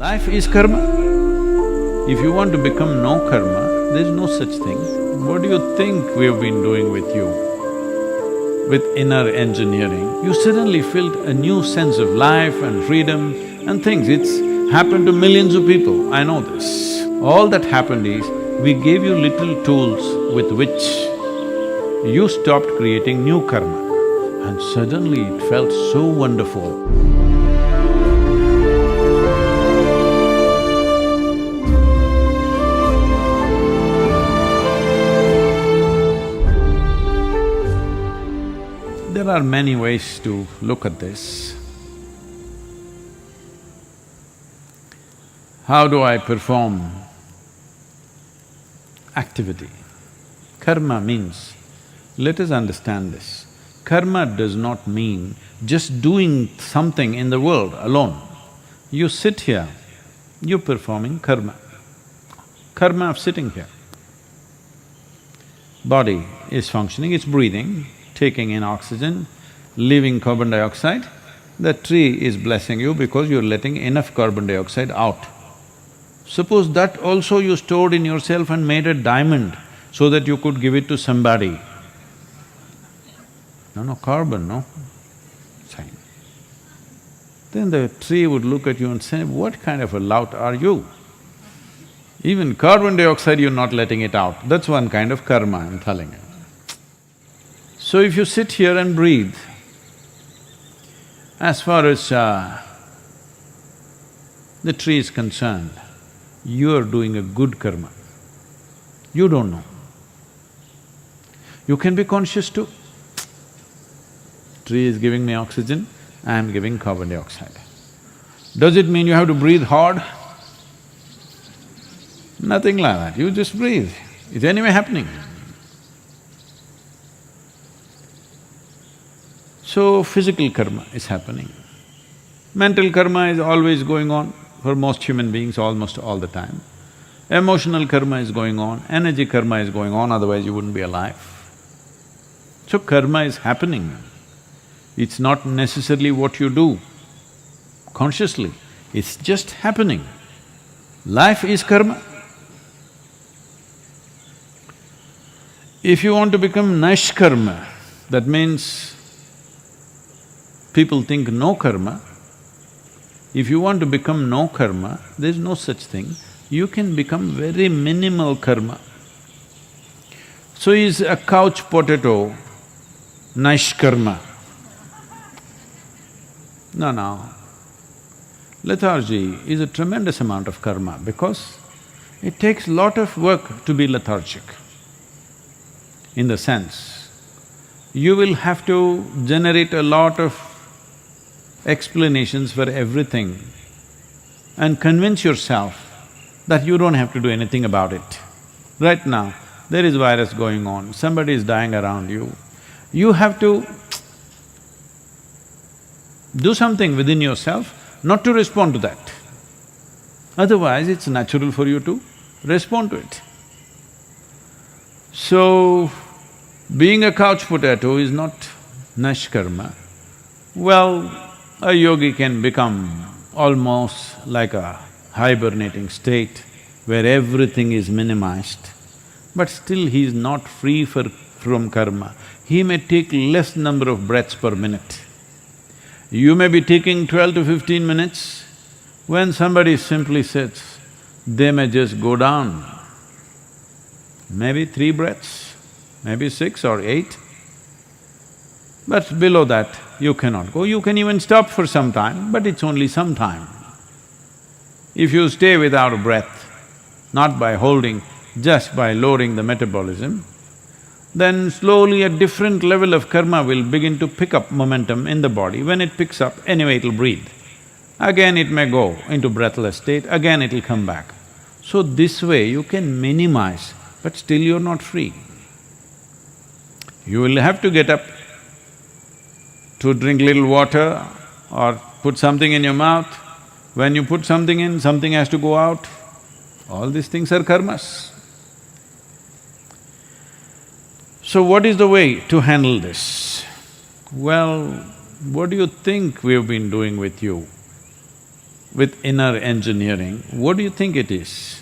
Life is karma. If you want to become no karma, there's no such thing. What do you think we've been doing with you? With inner engineering, you suddenly felt a new sense of life and freedom and things. It's happened to millions of people, I know this. All that happened is, we gave you little tools with which you stopped creating new karma. And suddenly it felt so wonderful. There are many ways to look at this. How do I perform activity? Karma means, let us understand this, karma does not mean just doing something in the world alone. You sit here, you're performing karma. Karma of sitting here. Body is functioning, it's breathing, taking in oxygen, leaving carbon dioxide. The tree is blessing you because you're letting enough carbon dioxide out. Suppose that also you stored in yourself and made a diamond so that you could give it to somebody. No, carbon, no? Fine. Then the tree would look at you and say, what kind of a lout are you? Even carbon dioxide you're not letting it out, that's one kind of karma, I'm telling you. So if you sit here and breathe, as far as the tree is concerned, you are doing a good karma. You don't know. You can be conscious too. Tree is giving me oxygen, I am giving carbon dioxide. Does it mean you have to breathe hard? Nothing like that, you just breathe. It's anyway happening. So, physical karma is happening. Mental karma is always going on for most human beings, almost all the time. Emotional karma is going on, energy karma is going on, otherwise you wouldn't be alive. So karma is happening. It's not necessarily what you do consciously, it's just happening. Life is karma. If you want to become Nishkarma, that means people think no karma. If you want to become no karma, there's no such thing. You can become very minimal karma. So is a couch potato Nishkarma? No. Lethargy is a tremendous amount of karma because it takes lot of work to be lethargic. In the sense, you will have to generate a lot of explanations for everything and convince yourself that you don't have to do anything about it. Right now, there is virus going on, somebody is dying around you. You have to do something within yourself not to respond to that. Otherwise, it's natural for you to respond to it. So, being a couch potato is not Nishkarma. Well, a yogi can become almost like a hibernating state where everything is minimized, but still he is not free from karma. He may take less number of breaths per minute. You may be taking 12 to 15 minutes, when somebody simply sits, they may just go down. Maybe 3 breaths, maybe 6 or 8. But below that, you cannot go. You can even stop for some time, but it's only some time. If you stay without a breath, not by holding, just by lowering the metabolism, then slowly a different level of karma will begin to pick up momentum in the body. When it picks up, anyway it'll breathe. Again it may go into breathless state, again it'll come back. So this way you can minimize, but still you're not free. You will have to get up to drink little water or put something in your mouth. When you put something in, something has to go out. All these things are karmas. So what is the way to handle this? Well, what do you think we've been doing with you? with inner engineering, what do you think it is?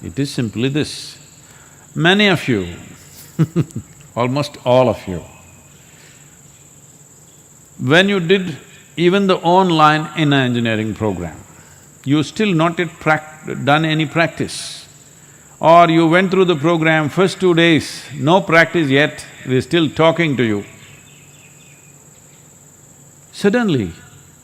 It is simply this. Many of you, almost all of you, when you did even the online inner engineering program, you still not yet done any practice. Or you went through the program, first 2 days, no practice yet, we're still talking to you. Suddenly,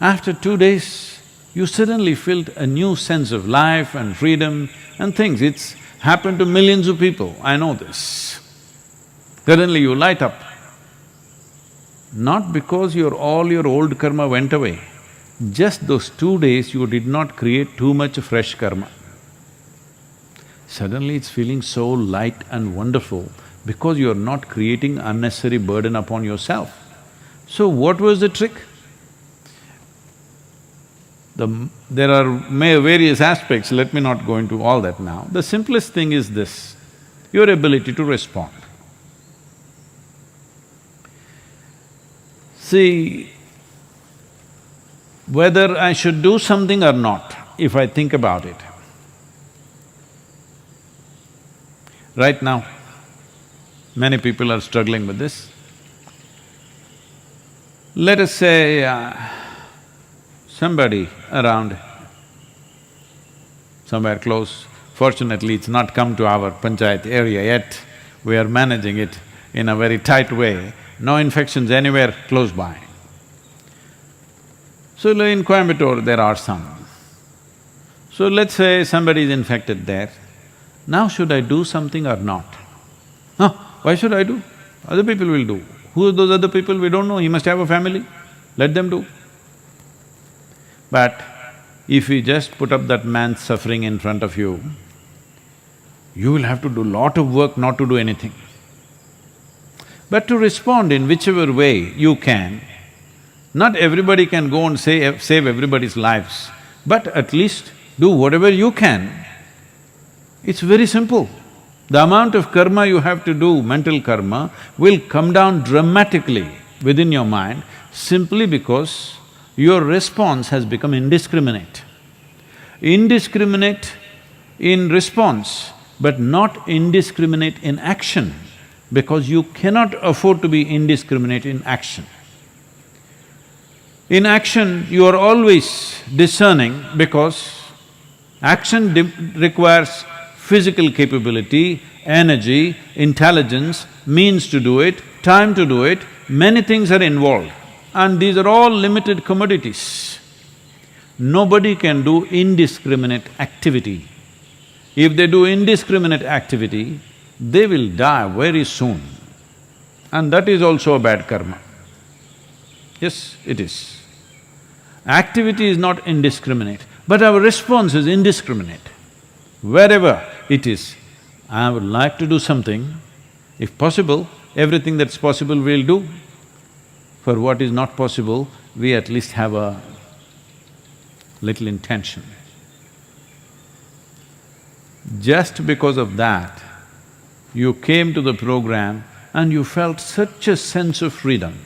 after 2 days, you suddenly felt a new sense of life and freedom and things. It's happened to millions of people, I know this. Suddenly you light up. Not because all your old karma went away, just those 2 days you did not create too much fresh karma. Suddenly it's feeling so light and wonderful because you're not creating unnecessary burden upon yourself. So what was the trick? There are various aspects, let me not go into all that now. The simplest thing is this, your ability to respond. See, whether I should do something or not, if I think about it, right now, many people are struggling with this. Let us say, somebody around, somewhere close, fortunately it's not come to our panchayat area yet, we are managing it in a very tight way, no infections anywhere close by. So in Coimbatore there are some. So let's say somebody is infected there, now should I do something or not? No, why should I do? Other people will do. Who are those other people? We don't know, he must have a family, let them do. But if we just put up that man's suffering in front of you, you will have to do lot of work not to do anything. But to respond in whichever way you can, not everybody can go and save everybody's lives, but at least do whatever you can. It's very simple. The amount of karma you have to do, mental karma, will come down dramatically within your mind simply because your response has become indiscriminate. Indiscriminate in response, but not indiscriminate in action, because you cannot afford to be indiscriminate in action. In action, you are always discerning because action requires physical capability, energy, intelligence, means to do it, time to do it, many things are involved. And these are all limited commodities. Nobody can do indiscriminate activity. If they do indiscriminate activity, they will die very soon. And that is also a bad karma. Yes, it is. Activity is not indiscriminate, but our response is indiscriminate. Wherever it is, I would like to do something, if possible, everything that's possible we'll do. For what is not possible, we at least have a little intention. Just because of that, you came to the program and you felt such a sense of freedom.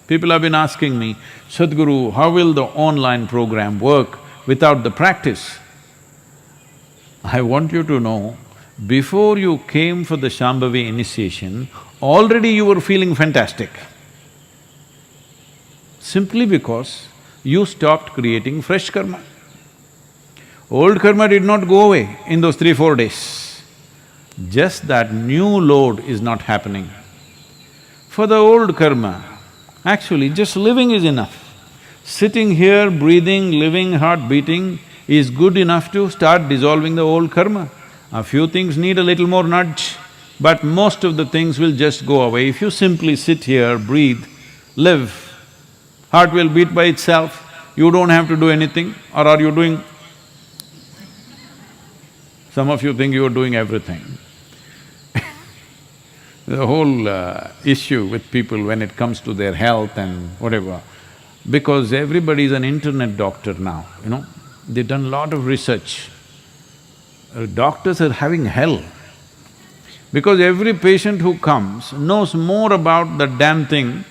People have been asking me, Sadhguru, how will the online program work without the practice? I want you to know, before you came for the Shambhavi initiation, already you were feeling fantastic. Simply because you stopped creating fresh karma. Old karma did not go away in those 3-4 days. Just that new load is not happening. For the old karma, actually just living is enough. Sitting here, breathing, living, heart beating is good enough to start dissolving the old karma. A few things need a little more nudge, but most of the things will just go away. If you simply sit here, breathe, live, heart will beat by itself, you don't have to do anything, or are you doing… Some of you think you are doing everything. The whole issue with people when it comes to their health and whatever, because everybody is an internet doctor now, you know, they've done a lot of research. Doctors are having hell, because every patient who comes knows more about the damn thing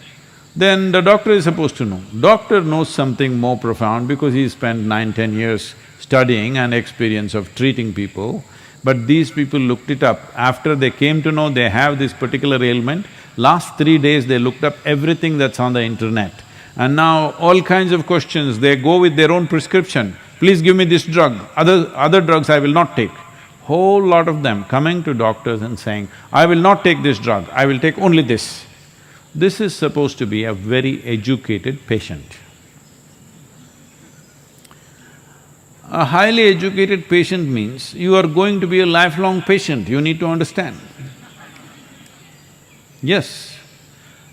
then the doctor is supposed to know. Doctor knows something more profound because he spent 9–10 years studying and experience of treating people. But these people looked it up. After they came to know they have this particular ailment, last 3 days they looked up everything that's on the internet. And now all kinds of questions, they go with their own prescription. Please give me this drug, other drugs I will not take. Whole lot of them coming to doctors and saying, I will not take this drug, I will take only this. This is supposed to be a very educated patient. A highly educated patient means you are going to be a lifelong patient, you need to understand. Yes,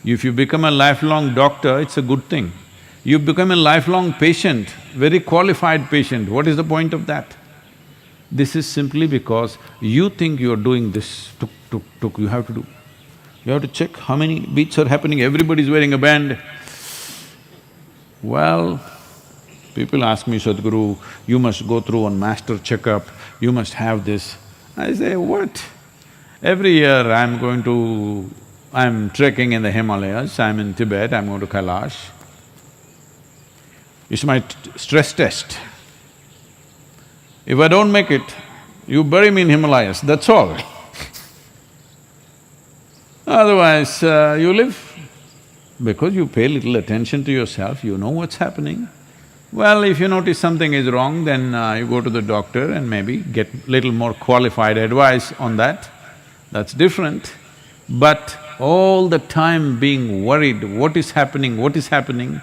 if you become a lifelong doctor, it's a good thing. You become a lifelong patient, very qualified patient, what is the point of that? This is simply because you think you're doing this, tuk, tuk, tuk, you have to do. You have to check how many beats are happening, everybody's wearing a band. Well, people ask me, Sadhguru, you must go through one master checkup, you must have this. I say, what? Every year I'm trekking in the Himalayas, I'm in Tibet, I'm going to Kailash. It's my stress test. If I don't make it, you bury me in Himalayas, that's all. Otherwise, you live. Because you pay little attention to yourself, you know what's happening. Well, if you notice something is wrong, then you go to the doctor and maybe get little more qualified advice on that, that's different. But all the time being worried, what is happening,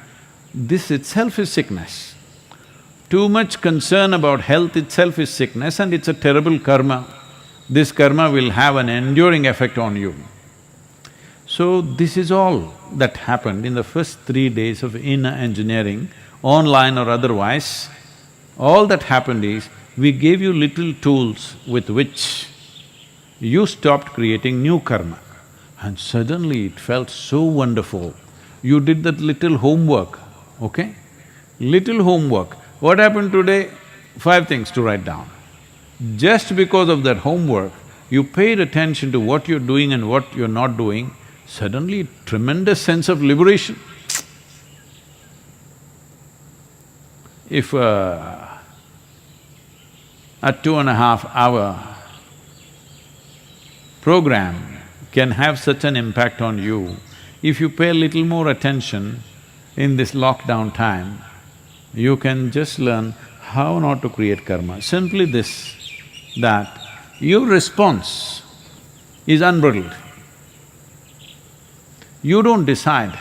this itself is sickness. Too much concern about health itself is sickness and it's a terrible karma. This karma will have an enduring effect on you. So this is all that happened in the first 3 days of inner engineering, online or otherwise. All that happened is, we gave you little tools with which you stopped creating new karma. And suddenly it felt so wonderful. You did that little homework, okay? Little homework. What happened today? 5 things to write down. Just because of that homework, you paid attention to what you're doing and what you're not doing, suddenly tremendous sense of liberation. If a 2.5-hour program can have such an impact on you, if you pay a little more attention in this lockdown time, you can just learn how not to create karma. Simply this, that your response is unbridled. You don't decide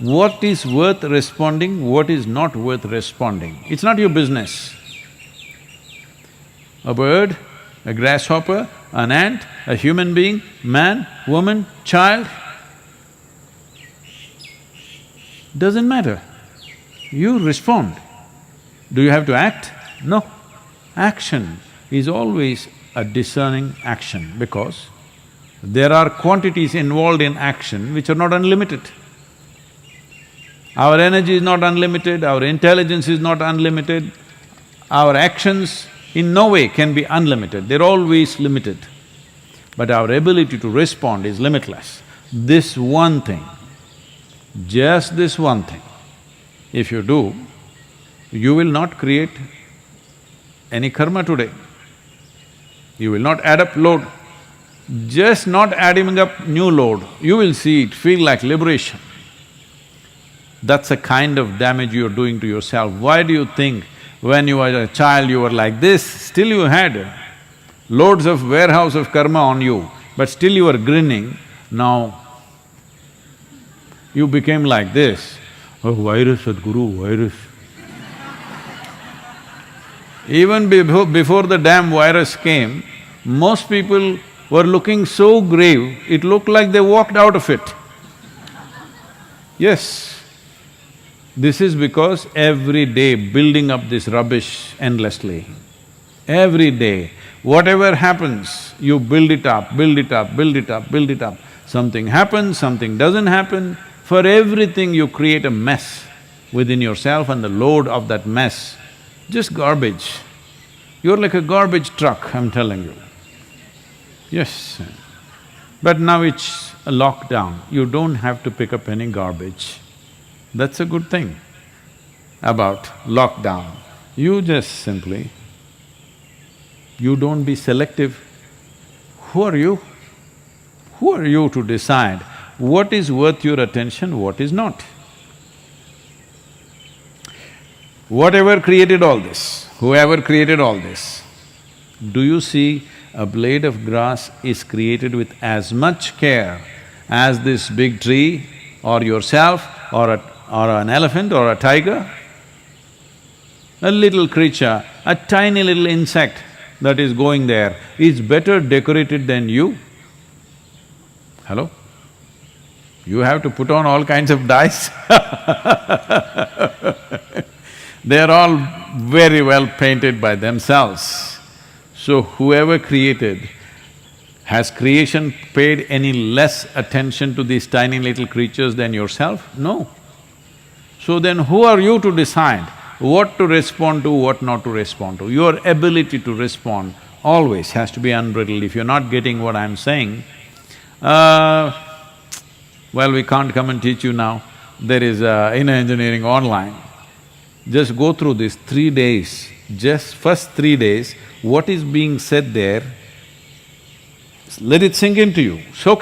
what is worth responding, what is not worth responding. It's not your business. A bird, a grasshopper, an ant, a human being, man, woman, child, doesn't matter. You respond. Do you have to act? No. Action is always a discerning action because there are quantities involved in action which are not unlimited. Our energy is not unlimited, our intelligence is not unlimited, our actions in no way can be unlimited, they're always limited. But our ability to respond is limitless. This one thing, just this one thing, if you do, you will not create any karma today. You will not add up load. Just not adding up new load, you will see it feel like liberation. That's a kind of damage you're doing to yourself. Why do you think when you were a child you were like this, still you had loads of warehouse of karma on you, but still you were grinning, now you became like this. Oh, virus, Sadhguru, virus. Even before the damn virus came, most people were looking so grave, it looked like they walked out of it. Yes, this is because every day building up this rubbish endlessly. Every day, whatever happens, you build it up, build it up, build it up, build it up. Something happens, something doesn't happen. For everything you create a mess within yourself and the load of that mess, just garbage. You're like a garbage truck, I'm telling you. Yes, but now it's a lockdown, you don't have to pick up any garbage. That's a good thing about lockdown. You just simply, you don't be selective. Who are you? Who are you to decide what is worth your attention, what is not? Whatever created all this, whoever created all this, do you see a blade of grass is created with as much care as this big tree or yourself or an elephant or a tiger? A little creature, a tiny little insect that is going there is better decorated than you. Hello? You have to put on all kinds of dyes They're all very well painted by themselves. So whoever created, has creation paid any less attention to these tiny little creatures than yourself? No. So then who are you to decide what to respond to, what not to respond to? Your ability to respond always has to be unbridled. If you're not getting what I'm saying, well, we can't come and teach you now. There is inner engineering online. Just go through this 3 days, just first 3 days, what is being said there, let it sink into you, soak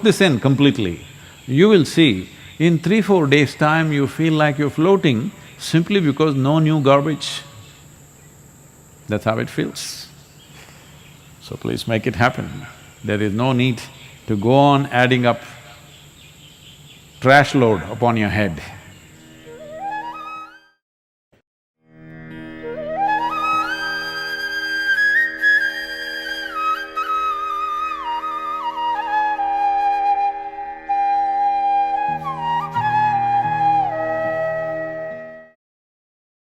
this in completely. You will see, in 3-4 days' time you feel like you're floating simply because no new garbage. That's how it feels. So please make it happen. There is no need to go on adding up trash load upon your head.